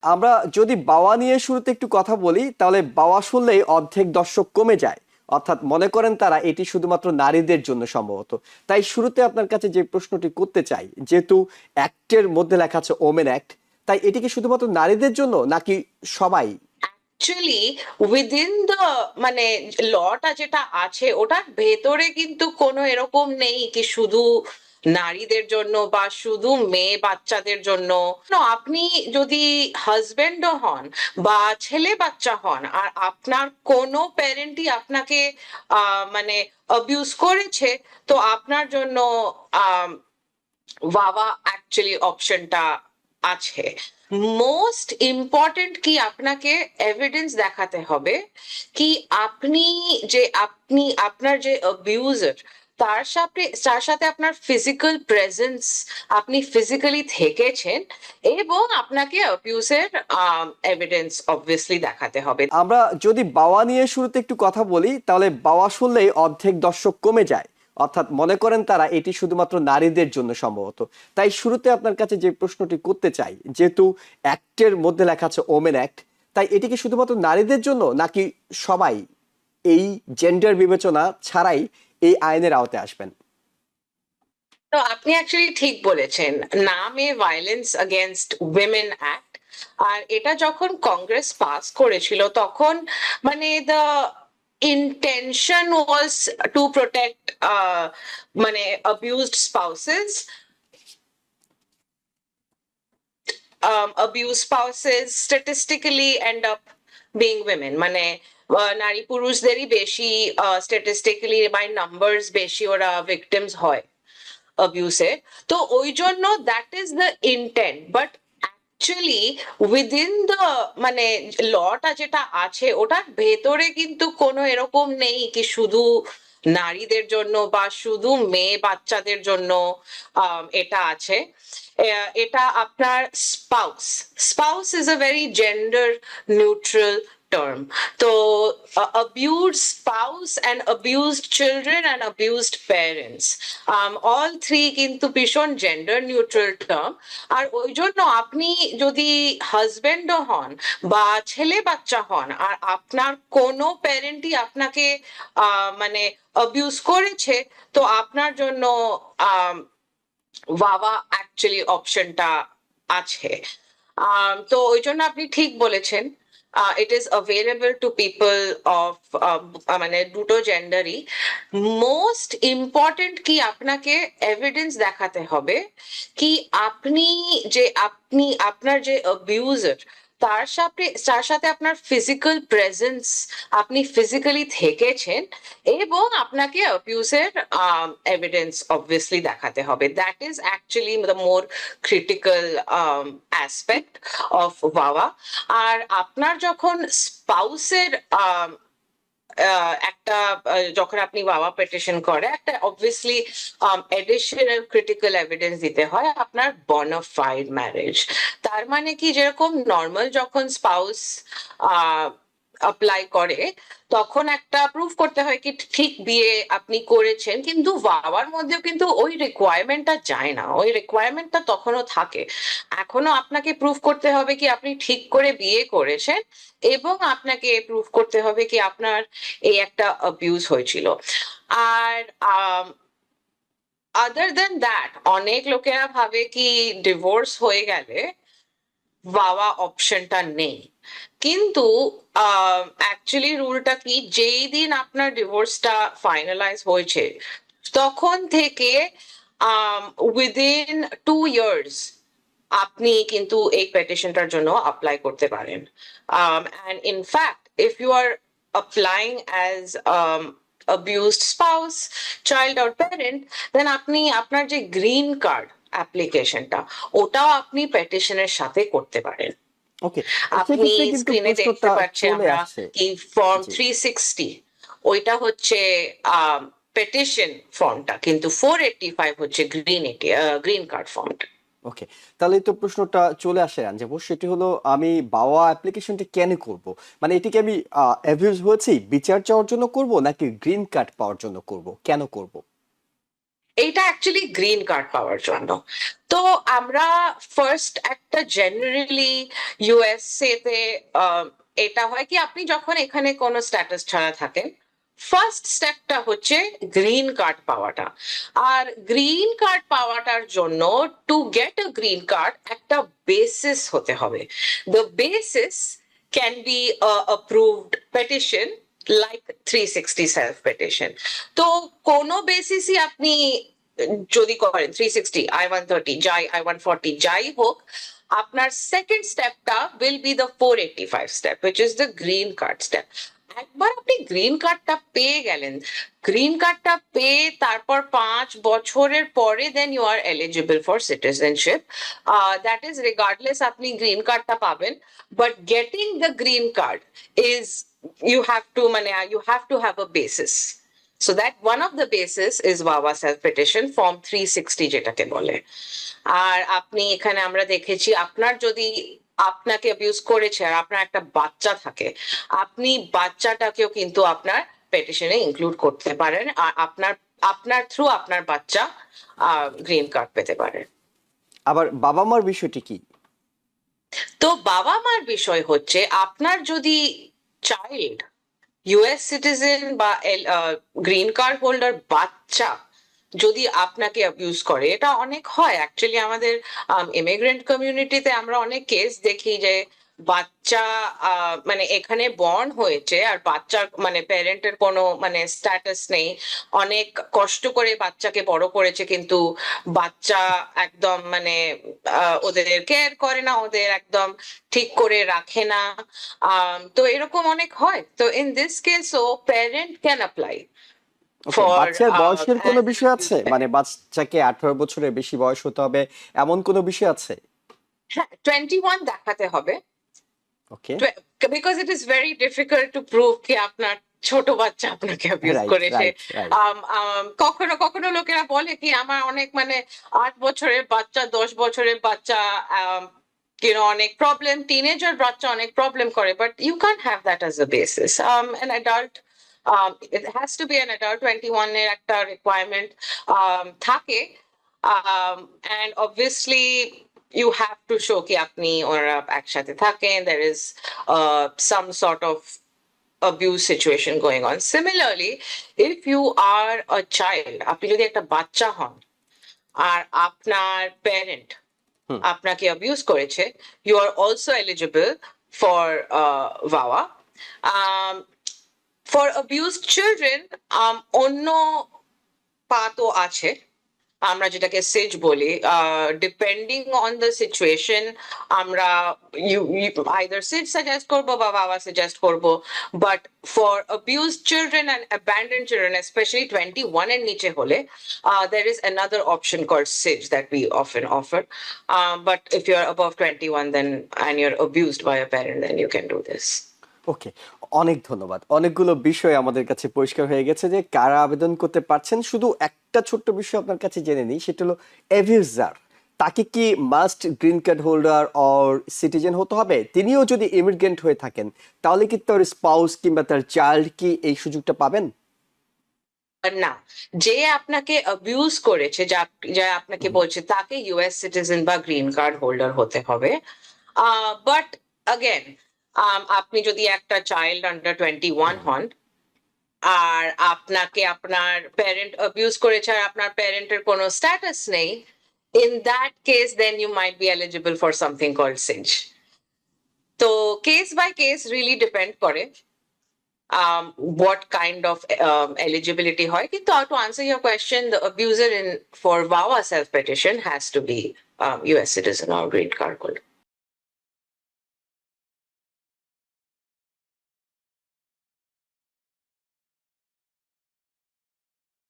আমরা যদি বাওয়া নিয়ে শুরুতে একটু কথা বলি তাহলে বাওয়া শুনলেই অর্ধেক দর্শক কমে যায়। অর্থাৎ মনে করেন তারা এটি শুধুমাত্র নারীদের জন্য সম্ভবত। তাই শুরুতে আপনার কাছে যে প্রশ্নটি করতে চাই, যেহেতু অ্যাক্টের মধ্যে লেখা আছে ওমেন অ্যাক্ট, তাই এটি কি শুধুমাত্র নারীদের জন্য নাকি সবাই? অ্যাকচুয়ালি উইদিন দ্য মানে লটা যেটা আছে ওটার ভেতরে কিন্তু কোনো এরকম নেই কি শুধু নারীদের জন্য বা শুধু মেয়ে বাচ্চাদের জন্য। না, আপনি যদি হাজবেন্ডও হন বা ছেলে বাচ্চা হন আর আপনার কোনো প্যারেন্টই আপনাকে মানে অ্যাবিউজ করেছে, তো আপনার জন্য আহ বাবা অ্যাকচুয়ালি অপশনটা আছে। মোস্ট ইম্পর্টেন্ট কি আপনাকে এভিডেন্স দেখাতে হবে কি আপনি আপনার যে অ্যাবিউজার তার সাথে আপনার ফিজিক্যাল প্রেজেন্স, আপনি ফিজিক্যালি থেকেছেন, এবং আপনাকে অ্যাবিউজের এভিডেন্স অবভিয়াসলি দেখাতে হবে। আমরা যদি বাওয়া নিয়ে শুরুতে একটু কথা বলি তাহলে বাওয়া শুনলেই অর্ধেক দর্শক কমে যায়। অর্থাৎ মনে করেন তারা এটি শুধুমাত্র নারীদের জন্য সম্ভবত। তাই শুরুতে আপনার কাছে যে প্রশ্নটি করতে চাই, যেহেতু অ্যাক্টের মধ্যে লেখা আছে ওমেন অ্যাক্ট, তাই এটি কি শুধুমাত্র নারীদের জন্য নাকি সবাই এই জেন্ডার বিবেচনা ছাড়াই এই আইনের আওতায় আসবেন? তো আপনি অ্যাকচুয়ালি ঠিক বলেছেন, নামে ভায়োলেন্স এগেনস্ট উইমেন অ্যাক্ট। আর এটা যখন কংগ্রেস পাস করেছিল তখন মানে the intention was to protect মানে abused spouses. Abused spouses statistically end up being women, মানে নারী পুরুষদেরই বেশি স্ট্যাটিস্টিক্যালি বাই নাম্বারস বেশি ওরা ভিকটিমস হয় অ্যাবিউসে। তো ওই জন্য that is the intent, but actually within the মানে লটা যেটা আছে ওটার ভেতরে কিন্তু কোনো এরকম নেই কি শুধু নারীদের জন্য বা শুধু মেয়ে বাচ্চাদের জন্য এটা আছে। এটা আপনার spouse, spouse is a very gender neutral term. তো abused spouse and abused children and abused parents, all three কিন্তু ভীষণ জেন্ডার নিউট্রাল টার্ম। আর ওই জন্য আপনি যদি হাজবেন্ডও হন বা ছেলে বাচ্চা হন আর আপনার কোনো প্যারেন্টই আপনাকে মানে অ্যাবিউজ করেছে, তো আপনার জন্য আহ বাবা অ্যাকচুয়ালি অপশনটা আছে। তো ওই জন্য আপনি ঠিক বলেছেন, it is available to people of মানে দুটো জেন্ডারই। মোস্ট ইম্পর্টেন্ট কি আপনাকে এভিডেন্স দেখাতে হবে কি আপনি আপনার যে অ্যাবিউজার তার সাথে আপনার ফিজিক্যাল প্রেজেন্স, আপনি ফিজিক্যালি থেকেছেন, এবং আপনাকে অ্যাবিউজের এভিডেন্স অবভিয়াসলি দেখাতে হবে। That is actually the more critical aspect of বাবা। আর আপনার যখন স্পাউসের একটা যখন আপনি বাবা পিটিশন করে একটা অবভিয়াসলি এডিশনাল ক্রিটিক্যাল এভিডেন্স দিতে হয় আপনার বনাফাইড ম্যারেজ। তার মানে কি, যেরকম নর্মাল যখন স্পাউস অ্যাপ্লাই করে তখন একটা প্রুফ করতে হয় কি ঠিক বিয়ে আপনি করেছেন, কিন্তু বাবার মধ্যেও কিন্তু ওই রিকোয়ারমেন্টটা যায় না, ওই রিকোয়ারমেন্টটা তখনও থাকে। এখনো আপনাকে প্রুফ করতে হবে কি আপনি ঠিক করে বিয়ে করেছেন, এবং আপনাকে প্রুফ করতে হবে কি আপনার এই একটা অ্যাবিউজ হয়েছিল। আর আদার দেন দ্যাট অনেক লোকেরা ভাবে কি ডিভোর্স হয়ে গেলে বাবা অপশনটা নেই, কিন্তু অ্যাকচুয়ালি রুলটা কি, যেই দিন আপনার ডিভোর্সটা ফাইনালাইজ হয়েছে তখন থেকে উইদিন 2 ইয়ার্স আপনি কিন্তু এই পেটিশনটার জন্য অ্যাপ্লাই করতে পারেন। And in fact if you are applying as abused spouse, child or parent, then আপনি আপনার যে গ্রিন কার্ড অ্যাপ্লিকেশনটা ওটাও আপনি পেটিশনের সাথে করতে পারেন। ওকে, আপনি সেক্ষেত্রে কিন্তু স্ক্রিনে দেখতে প্রশ্নটা পাচ্ছি চলে আমরা আসে। এই ফর্ম জি। 360, ওইটা হচ্ছে পেটিশন ফর্মটা, কিন্তু 485 হচ্ছে গ্রিন কার্ড ফর্মটা। ওকে, তাহলে তো প্রশ্নটা চলে আসে রাঞ্জাবু, সেটি হলো আমি বাওয়া অ্যাপ্লিকেশনটি কেন করব? মানে এটিকে আমি অ্যাবিউজ হয়েছি বিচার চাওয়ার জন্য করব নাকি গ্রিন কার্ড পাওয়ার জন্য করব, কেন করব? এইটা অ্যাকচুয়ালি গ্রিন কার্ড পাওয়ার জন্য। তো আমরা ফার্স্ট একটা জেনারেলি ইউএসএ তে এটা হয় কি, আপনি যখন এখানে কোনো স্ট্যাটাস ছাড়া থাকেন, ফার্স্ট স্টেপটা হচ্ছে গ্রিন কার্ড পাওয়াটা। আর গ্রিন কার্ড পাওয়াটার জন্য, to get a green card, একটা বেসিস হতে হবে। The basis can be approved petition like 360 self petition. তো কোনো বেসিসই আপনি যদি করেন 360, I-130 যাই, I-140 যাই হোক, আপনার সেকেন্ড স্টেপটা will be the 485 step, which is the green card step. একবার আপনি গ্রিন কার্ডটা পেয়ে গেলেন, গ্রিন কার্ডটা পেয়ে তারপর 5 বছরের পরে then you are eligible for citizenship. That is regardless আপনি গ্রিন কার্ডটা পাবেন, but getting the green card is, you have to you have to have a basis. So that one of the basis is VAWA self petition form 360 যেটাকে বলে। আর আপনি এখানে আমরা দেখেছি, আপনার যদি আপনাকে অ্যাবিউজ করেছে আর আপনার একটা বাচ্চা থাকে, আপনি বাচ্চাটাকেও কিন্তু আপনার পেটিশনে ইনক্লুড করতে পারেন, আর আপনার থ্রু আপনার বাচ্চা গ্রিন কার্ড পেতে পারে। আবার বাবা মার বিষয়টি কি? তো বাবা মার বিষয় হচ্ছে, আপনার যদি চাইল্ড ইউএস সিটিজেন বা গ্রিন কার্ড হোল্ডার বাচ্চা যদি আপনাকে অ্যাবিউজ করে, এটা অনেক হয় অ্যাকচুয়ালি আমাদের ইমিগ্রেন্ট কমিউনিটিতে। আমরা অনেক কেস দেখি যে বাচ্চা এখানে বর্ন হয়েছে আর বাচ্চার প্যারেন্টের কোনো স্ট্যাটাস নেই, অনেক কষ্ট করে বাচ্চাকে বড় করেছে, কিন্তু বাচ্চা একদম ওদের কেয়ার করে না, ওদের একদম ঠিক করে রাখে না। তো এরকম অনেক হয়। তো ইন দিস কেস ও প্যারেন্ট ক্যান অ্যাপ্লাই for বাচ্চার বয়সের কোনো an বিষয় আছে? মানে বাচ্চাকে 18 বছরের বেশি বয়স হতে হবে এমন কোনো বিষয় আছে? 21 দেখাতে হবে, ওকে, because it is very difficult to prove কি আপনার ছোট বাচ্চা আপনাকে অ্যাবিউজ রাইট করেছে। Right right. কখনো কখনো লোকেরা বলে কি আমার অনেক 8 বছরের বাচ্চা, 10 বছরের বাচ্চা অনেক প্রবলেম, টিনেজার বাচ্চা অনেক প্রবলেম করে, but you can't have that as a basis. an adult, it has to be an adult, 21 এর একটা রিকোয়ারমেন্ট থাকে। And obviously you have to show কি আপনি ওরা একসাথে থাকেন, there is some sort of abuse situation going on. Similarly, if you are a child, আপনি যদি একটা বাচ্চা হন আর আপনার প্যারেন্ট আপনাকে অ্যাবিউজ করেছে, you are also eligible for VAWA. For abused children, অন্য পাতও আছে, আমরা যেটাকে সিজ বলি। ডিপেন্ডিং অন দ্য সিচুয়েশন আমরা আইদার সিজ সাজেস্ট করবো বা বাবা সাজেস্ট করবো, but for abused children and abandoned children, specially 21 এর নিচে হলে, there is another option called SIJ that we often offer. But if you're above 21 then and you're abused by a parent, then you can do this. ওকে, অনেক ধন্যবাদ। অনেকগুলো বিষয় আমাদের কাছে পরিষ্কার হয়ে গেছে যে কারা আবেদন করতে পারছেন। শুধু একটা ছোট্ট বিষয় আপনার কাছে জেনে নিই, সেটা হলো অ্যাবিউজার তাকে কি must green card holder or citizen হতে হবে? তিনিও যদি ইমিগ্রেন্ট হয়ে থাকেন, তাহলে কি তার স্পাউস কিংবা তার চাইল্ড কি এই সুযোগটা পাবেন? না, যে আপনাকে অ্যাবিউজ করেছে, যা আপনাকে বলছে, তাকে ইউএস সিটিজেন বা গ্রিন কার্ড হোল্ডার হতে হবে। বাট अगेन, আপনি যদি একটা চাইল্ড আন্ডার 21 হন আর আপনাকে আপনার প্যারেন্ট অ্যাবিউজ করেছে আর আপনার প্যারেন্টের কোনো স্ট্যাটাস নেই, in that case then you might be eligible for something called SIJ. তো case by case really depend করে what kind of eligibility hoy. Kintu to answer your question, the abuser for VAWA self petition has to be US citizen or green card holder.